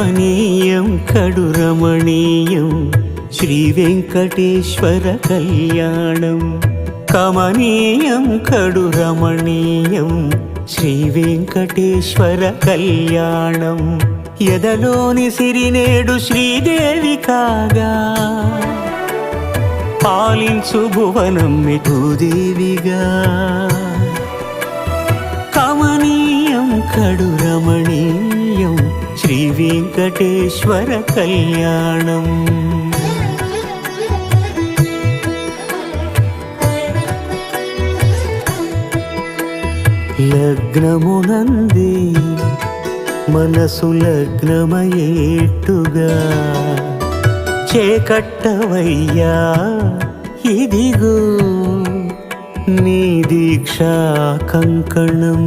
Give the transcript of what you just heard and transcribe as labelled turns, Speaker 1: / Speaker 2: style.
Speaker 1: కమనీయం కడు రమణీయం శ్రీ వెంకటేశ్వర కళ్యాణం. కమనీయం కడు రమణీయం శ్రీ వెంకటేశ్వర కళ్యాణం. ఎదలోని సిరినేడు శ్రీదేవి కాగా పాలించు భువనం భూదేవిగా. కమనీయం కడు రమణీయం శ్రీ వెంకటేశ్వర కళ్యాణం. లగ్నమునందే మనసు లగ్నమయేట్టుగా చేకట్టవయ్యా ఇదిగో నీ దీక్షా కంకణం.